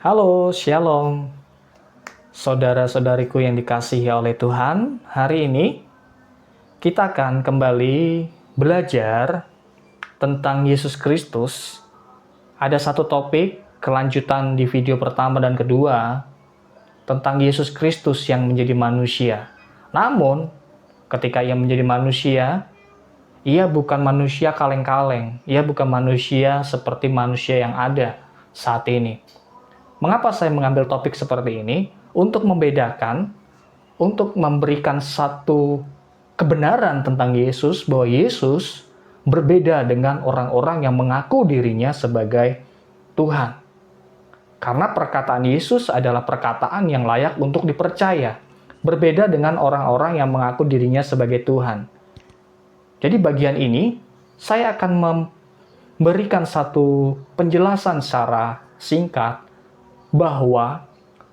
Halo, Shalom. Saudara-saudariku yang dikasihi oleh Tuhan, hari ini kita akan kembali belajar tentang Yesus Kristus. Ada satu topik kelanjutan di video pertama dan kedua tentang Yesus Kristus yang menjadi manusia. Namun, ketika ia menjadi manusia, ia bukan manusia kaleng-kaleng. Ia bukan manusia seperti manusia yang ada saat ini. Mengapa saya mengambil topik seperti ini? Untuk membedakan, untuk memberikan satu kebenaran tentang Yesus, bahwa Yesus berbeda dengan orang-orang yang mengaku dirinya sebagai Tuhan. Karena perkataan Yesus adalah perkataan yang layak untuk dipercaya. Berbeda dengan orang-orang yang mengaku dirinya sebagai Tuhan. Jadi bagian ini, saya akan memberikan satu penjelasan secara singkat bahwa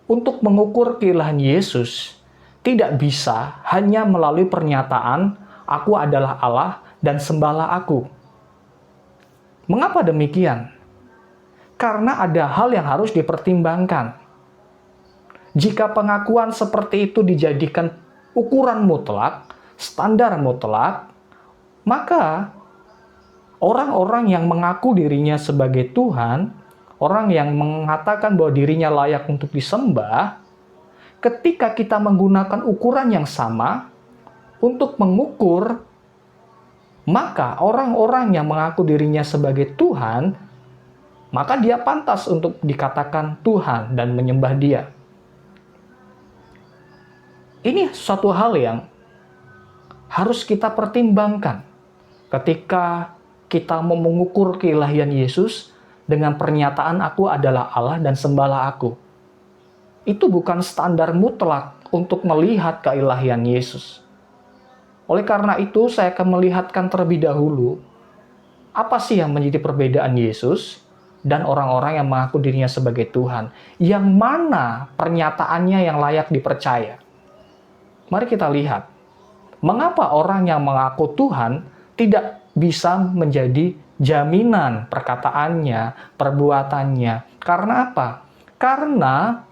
untuk mengukur keilahian Yesus tidak bisa hanya melalui pernyataan "Aku adalah Allah dan sembahlah Aku". Mengapa demikian? Karena ada hal yang harus dipertimbangkan. Jika pengakuan seperti itu dijadikan ukuran mutlak, standar mutlak, maka orang-orang yang mengaku dirinya sebagai Tuhan, orang yang mengatakan bahwa dirinya layak untuk disembah, ketika kita menggunakan ukuran yang sama untuk mengukur, maka orang-orang yang mengaku dirinya sebagai Tuhan, maka dia pantas untuk dikatakan Tuhan dan menyembah Dia. Ini suatu hal yang harus kita pertimbangkan ketika kita mau mengukur keilahian Yesus dengan pernyataan "Aku adalah Allah dan sembahlah Aku". Itu bukan standar mutlak untuk melihat keilahian Yesus. Oleh karena itu, saya akan melihatkan terlebih dahulu apa sih yang menjadi perbedaan Yesus dan orang-orang yang mengaku dirinya sebagai Tuhan. Yang mana pernyataannya yang layak dipercaya. Mari kita lihat. Mengapa orang yang mengaku Tuhan tidak bisa menjadi jaminan perkataannya, perbuatannya. Karena apa? Karena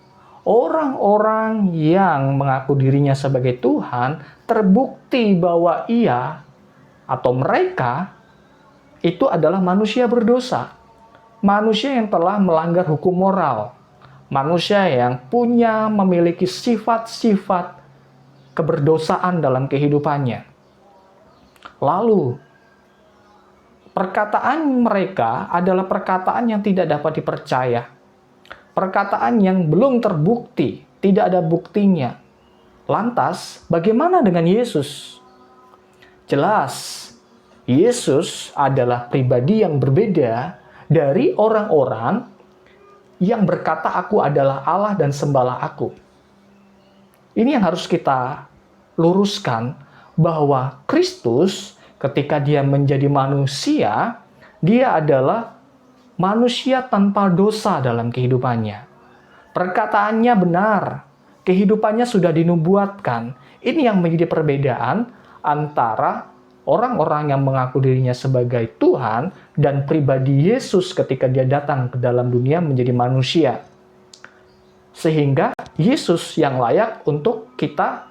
orang-orang yang mengaku dirinya sebagai Tuhan terbukti bahwa ia atau mereka itu adalah manusia berdosa. Manusia yang telah melanggar hukum moral. Manusia yang memiliki sifat-sifat keberdosaan dalam kehidupannya. Lalu, perkataan mereka adalah perkataan yang tidak dapat dipercaya. Perkataan yang belum terbukti, tidak ada buktinya. Lantas, bagaimana dengan Yesus? Jelas, Yesus adalah pribadi yang berbeda dari orang-orang yang berkata "Aku adalah Allah dan sembahlah Aku". Ini yang harus kita luruskan, bahwa Kristus ketika dia menjadi manusia, dia adalah manusia tanpa dosa dalam kehidupannya. Perkataannya benar, kehidupannya sudah dinubuatkan. Ini yang menjadi perbedaan antara orang-orang yang mengaku dirinya sebagai Tuhan dan pribadi Yesus ketika dia datang ke dalam dunia menjadi manusia. Sehingga Yesus yang layak untuk kita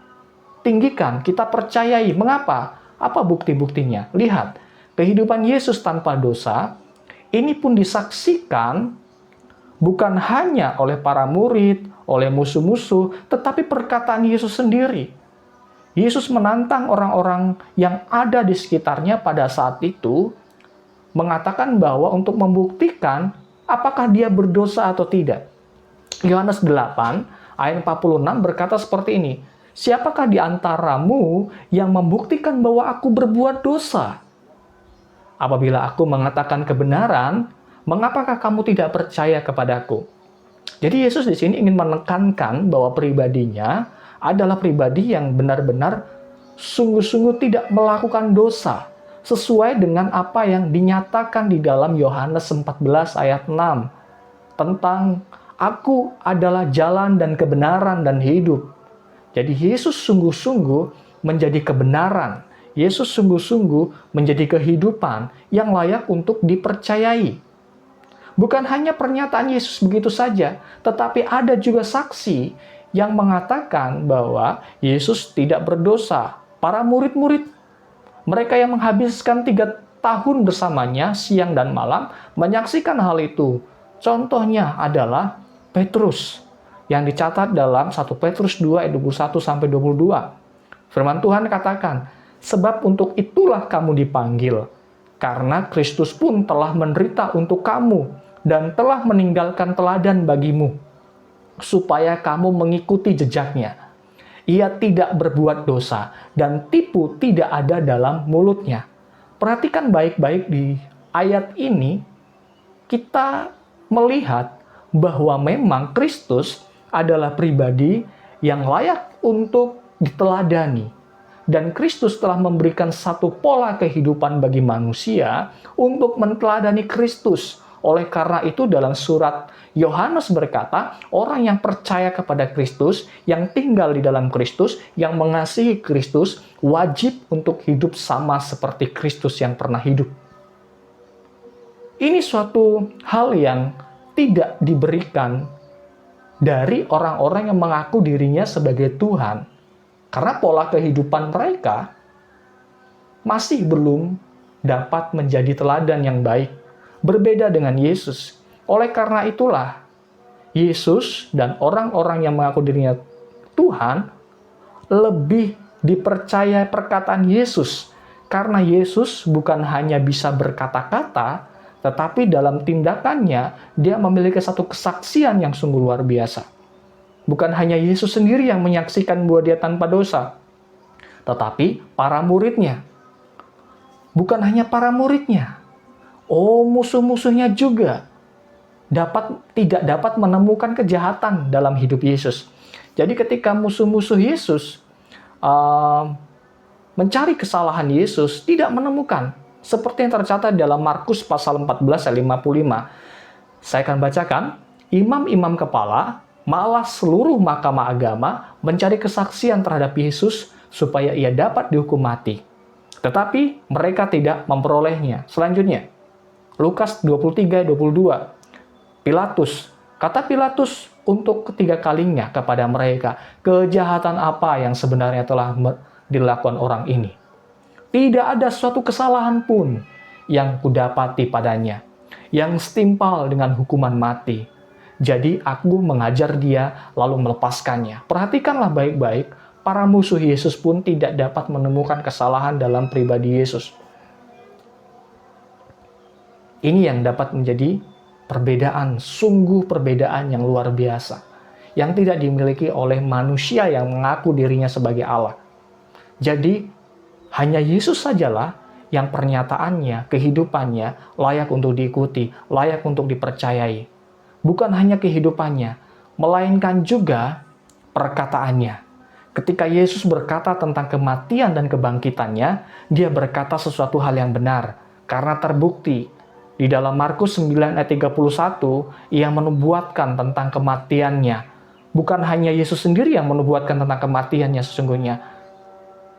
tinggikan, kita percayai. Mengapa? Apa bukti-buktinya? Lihat, kehidupan Yesus tanpa dosa, ini pun disaksikan bukan hanya oleh para murid, oleh musuh-musuh, tetapi perkataan Yesus sendiri. Yesus menantang orang-orang yang ada di sekitarnya pada saat itu, mengatakan bahwa untuk membuktikan apakah dia berdosa atau tidak. Yohanes 8 ayat 46 berkata seperti ini, "Siapakah di antaramu yang membuktikan bahwa aku berbuat dosa? Apabila aku mengatakan kebenaran, mengapakah kamu tidak percaya kepadaku?" Jadi Yesus di sini ingin menekankan bahwa pribadinya adalah pribadi yang benar-benar sungguh-sungguh tidak melakukan dosa, sesuai dengan apa yang dinyatakan di dalam Yohanes 14 ayat 6 tentang "Aku adalah jalan dan kebenaran dan hidup". Jadi Yesus sungguh-sungguh menjadi kebenaran. Yesus sungguh-sungguh menjadi kehidupan yang layak untuk dipercayai. Bukan hanya pernyataan Yesus begitu saja, tetapi ada juga saksi yang mengatakan bahwa Yesus tidak berdosa. Para murid-murid, mereka yang menghabiskan 3 tahun bersamanya, siang dan malam, menyaksikan hal itu. Contohnya adalah Petrus, yang dicatat dalam 1 Petrus 2 ayat 21-22. Firman Tuhan katakan, sebab untuk itulah kamu dipanggil, karena Kristus pun telah menderita untuk kamu, dan telah meninggalkan teladan bagimu, supaya kamu mengikuti jejaknya. Ia tidak berbuat dosa, dan tipu tidak ada dalam mulutnya. Perhatikan baik-baik di ayat ini, kita melihat bahwa memang Kristus adalah pribadi yang layak untuk diteladani. Dan Kristus telah memberikan satu pola kehidupan bagi manusia untuk meneladani Kristus. Oleh karena itu dalam surat Yohanes berkata, orang yang percaya kepada Kristus, yang tinggal di dalam Kristus, yang mengasihi Kristus, wajib untuk hidup sama seperti Kristus yang pernah hidup. Ini suatu hal yang tidak diberikan dari orang-orang yang mengaku dirinya sebagai Tuhan. Karena pola kehidupan mereka masih belum dapat menjadi teladan yang baik. Berbeda dengan Yesus. Oleh karena itulah, Yesus dan orang-orang yang mengaku dirinya Tuhan lebih dipercaya perkataan Yesus. Karena Yesus bukan hanya bisa berkata-kata, tetapi dalam tindakannya, dia memiliki satu kesaksian yang sungguh luar biasa. Bukan hanya Yesus sendiri yang menyaksikan bahwa dia tanpa dosa, tetapi para muridnya. Bukan hanya para muridnya, musuh-musuhnya juga tidak dapat menemukan kejahatan dalam hidup Yesus. Jadi ketika musuh-musuh Yesus mencari kesalahan Yesus, tidak menemukan. Seperti yang tercatat dalam Markus pasal 14 ayat 55. Saya akan bacakan, imam-imam kepala, malah seluruh mahkamah agama mencari kesaksian terhadap Yesus supaya ia dapat dihukum mati. Tetapi mereka tidak memperolehnya. Selanjutnya, Lukas 23-22. Kata Pilatus untuk ketiga kalinya kepada mereka, kejahatan apa yang sebenarnya telah dilakukan orang ini? Tidak ada suatu kesalahan pun yang kudapati padanya, yang setimpal dengan hukuman mati. Jadi aku mengajar dia lalu melepaskannya. Perhatikanlah baik-baik, para musuh Yesus pun tidak dapat menemukan kesalahan dalam pribadi Yesus. Ini yang dapat menjadi perbedaan, sungguh perbedaan yang luar biasa, yang tidak dimiliki oleh manusia yang mengaku dirinya sebagai Allah. Jadi, hanya Yesus sajalah yang pernyataannya, kehidupannya layak untuk diikuti, layak untuk dipercayai. Bukan hanya kehidupannya, melainkan juga perkataannya. Ketika Yesus berkata tentang kematian dan kebangkitannya, dia berkata sesuatu hal yang benar, karena terbukti di dalam Markus 9 ayat 31, ia menubuatkan tentang kematiannya. Bukan hanya Yesus sendiri yang menubuatkan tentang kematiannya sesungguhnya.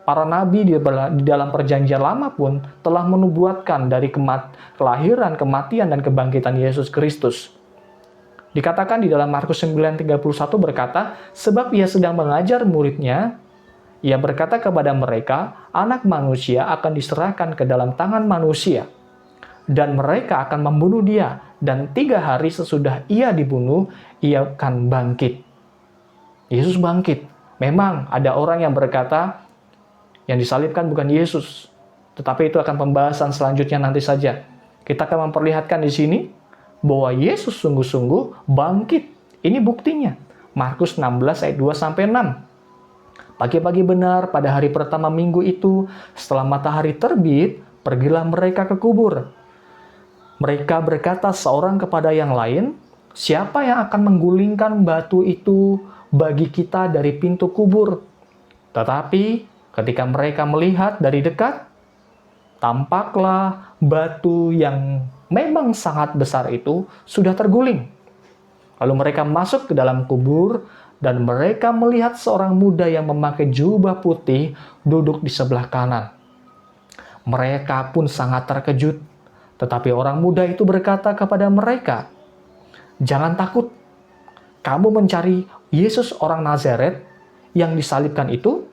Para nabi di dalam perjanjian lama pun telah menubuatkan dari kelahiran, kematian, dan kebangkitan Yesus Kristus. Dikatakan di dalam Markus 9:31 berkata, sebab ia sedang mengajar muridnya, ia berkata kepada mereka, anak manusia akan diserahkan ke dalam tangan manusia, dan mereka akan membunuh dia, dan 3 hari sesudah ia dibunuh, ia akan bangkit. Yesus bangkit. Memang ada orang yang berkata, yang disalibkan bukan Yesus, tetapi itu akan pembahasan selanjutnya nanti saja. Kita akan memperlihatkan di sini bahwa Yesus sungguh-sungguh bangkit. Ini buktinya. Markus 16 ayat 2-6. Pagi-pagi benar pada hari pertama minggu itu, setelah matahari terbit, pergilah mereka ke kubur. Mereka berkata seorang kepada yang lain, siapa yang akan menggulingkan batu itu bagi kita dari pintu kubur? Tetapi ketika mereka melihat dari dekat, tampaklah batu yang memang sangat besar itu sudah terguling. Lalu mereka masuk ke dalam kubur, dan mereka melihat seorang muda yang memakai jubah putih duduk di sebelah kanan. Mereka pun sangat terkejut. Tetapi orang muda itu berkata kepada mereka, "Jangan takut. Kamu mencari Yesus orang Nazaret yang disalibkan itu?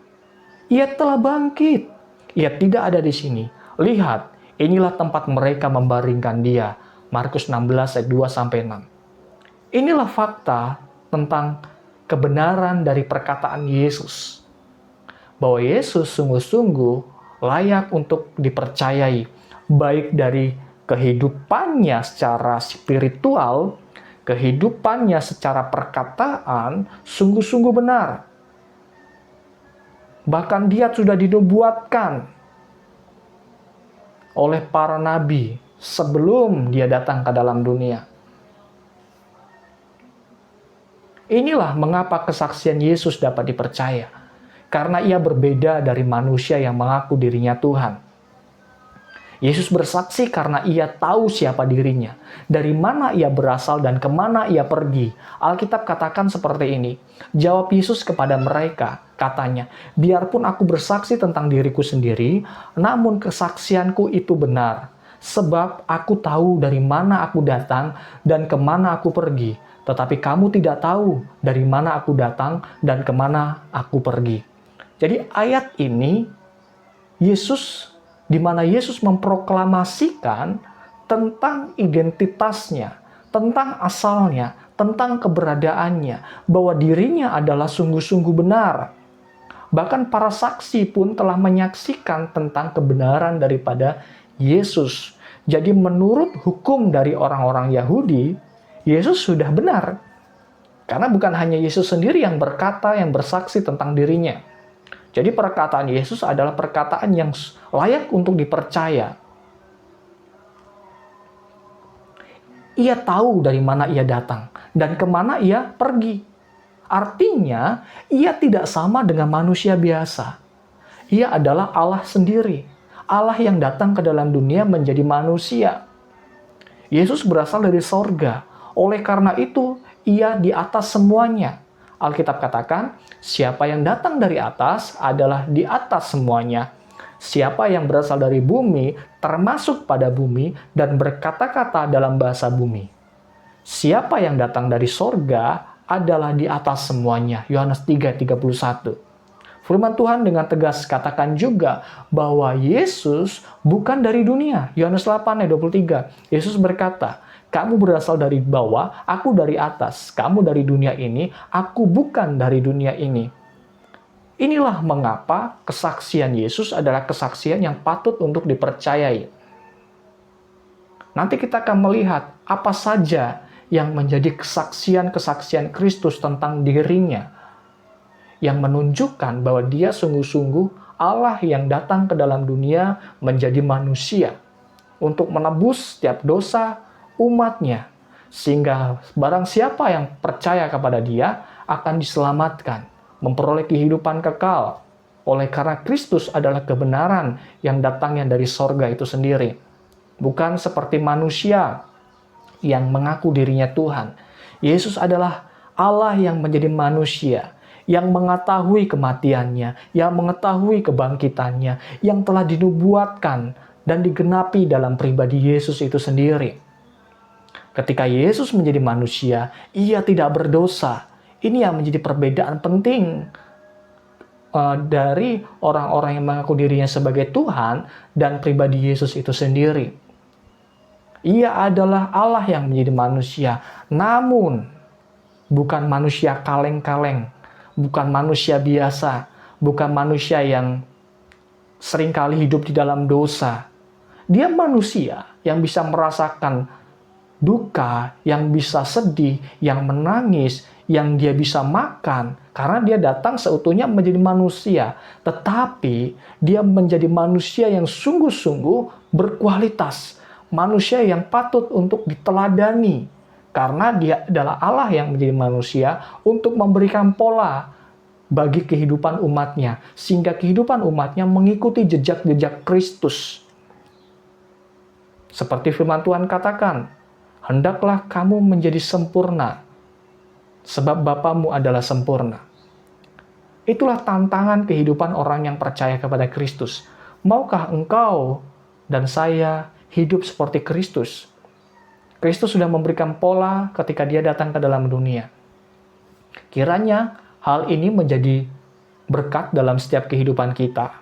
Ia telah bangkit. Ia tidak ada di sini. Lihat, inilah tempat mereka membaringkan dia." Markus 16 ayat 2-6. Inilah fakta tentang kebenaran dari perkataan Yesus. Bahwa Yesus sungguh-sungguh layak untuk dipercayai, baik dari kehidupannya secara spiritual, kehidupannya secara perkataan, sungguh-sungguh benar. Bahkan dia sudah dinubuatkan oleh para nabi sebelum dia datang ke dalam dunia. Inilah mengapa kesaksian Yesus dapat dipercaya. Karena ia berbeda dari manusia yang mengaku dirinya Tuhan. Yesus bersaksi karena ia tahu siapa dirinya, dari mana ia berasal dan kemana ia pergi. Alkitab katakan seperti ini, jawab Yesus kepada mereka, katanya, "Biarpun aku bersaksi tentang diriku sendiri, namun kesaksianku itu benar. Sebab aku tahu dari mana aku datang dan kemana aku pergi. Tetapi kamu tidak tahu dari mana aku datang dan kemana aku pergi." Jadi ayat ini, di mana Yesus memproklamasikan tentang identitasnya, tentang asalnya, tentang keberadaannya, bahwa dirinya adalah sungguh-sungguh benar. Bahkan para saksi pun telah menyaksikan tentang kebenaran daripada Yesus. Jadi menurut hukum dari orang-orang Yahudi, Yesus sudah benar. Karena bukan hanya Yesus sendiri yang berkata, yang bersaksi tentang dirinya. Jadi perkataan Yesus adalah perkataan yang layak untuk dipercaya. Ia tahu dari mana ia datang dan kemana ia pergi. Artinya, ia tidak sama dengan manusia biasa. Ia adalah Allah sendiri. Allah yang datang ke dalam dunia menjadi manusia. Yesus berasal dari sorga. Oleh karena itu, ia di atas semuanya. Alkitab katakan, siapa yang datang dari atas adalah di atas semuanya. Siapa yang berasal dari bumi, termasuk pada bumi, dan berkata-kata dalam bahasa bumi. Siapa yang datang dari sorga adalah di atas semuanya. Yohanes 3:31. Firman Tuhan dengan tegas katakan juga bahwa Yesus bukan dari dunia. Yohanes 8:23. Yesus berkata, "Kamu berasal dari bawah, aku dari atas. Kamu dari dunia ini, aku bukan dari dunia ini." Inilah mengapa kesaksian Yesus adalah kesaksian yang patut untuk dipercayai. Nanti kita akan melihat apa saja yang menjadi kesaksian-kesaksian Kristus tentang dirinya, yang menunjukkan bahwa dia sungguh-sungguh Allah yang datang ke dalam dunia menjadi manusia untuk menebus setiap dosa umatnya, sehingga barang siapa yang percaya kepada dia akan diselamatkan, memperoleh kehidupan kekal. Oleh karena Kristus adalah kebenaran yang datangnya dari sorga itu sendiri. Bukan seperti manusia yang mengaku dirinya Tuhan. Yesus adalah Allah yang menjadi manusia, yang mengetahui kematiannya, yang mengetahui kebangkitannya, yang telah dinubuatkan dan digenapi dalam pribadi Yesus itu sendiri. Ketika Yesus menjadi manusia, ia tidak berdosa. Ini yang menjadi perbedaan penting dari orang-orang yang mengaku dirinya sebagai Tuhan dan pribadi Yesus itu sendiri. Ia adalah Allah yang menjadi manusia, namun bukan manusia kaleng-kaleng, bukan manusia biasa, bukan manusia yang seringkali hidup di dalam dosa. Dia manusia yang bisa merasakan duka, yang bisa sedih, yang menangis, yang dia bisa makan, karena dia datang seutuhnya menjadi manusia. Tetapi dia menjadi manusia yang sungguh-sungguh berkualitas, manusia yang patut untuk diteladani, karena dia adalah Allah yang menjadi manusia untuk memberikan pola bagi kehidupan umatnya, sehingga kehidupan umatnya mengikuti jejak-jejak Kristus. Seperti firman Tuhan katakan, "Hendaklah kamu menjadi sempurna, sebab Bapamu adalah sempurna." Itulah tantangan kehidupan orang yang percaya kepada Kristus. Maukah engkau dan saya hidup seperti Kristus. Kristus sudah memberikan pola ketika dia datang ke dalam dunia. Kiranya hal ini menjadi berkat dalam setiap kehidupan kita.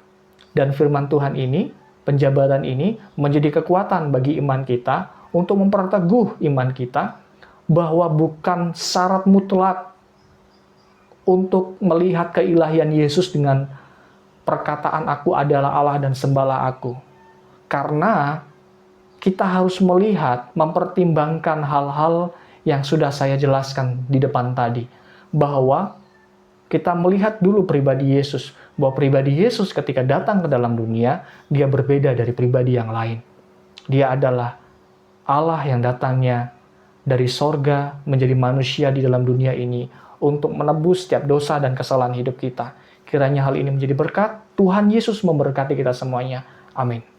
Dan firman Tuhan ini, penjabaran ini menjadi kekuatan bagi iman kita untuk memperteguh iman kita bahwa bukan syarat mutlak untuk melihat keilahian Yesus dengan perkataan aku adalah Allah dan sembahlah aku. Karena kita harus melihat, mempertimbangkan hal-hal yang sudah saya jelaskan di depan tadi. Bahwa kita melihat dulu pribadi Yesus. Bahwa pribadi Yesus ketika datang ke dalam dunia, dia berbeda dari pribadi yang lain. Dia adalah Allah yang datangnya dari sorga menjadi manusia di dalam dunia ini untuk menebus setiap dosa dan kesalahan hidup kita. Kiranya hal ini menjadi berkat. Tuhan Yesus memberkati kita semuanya. Amin.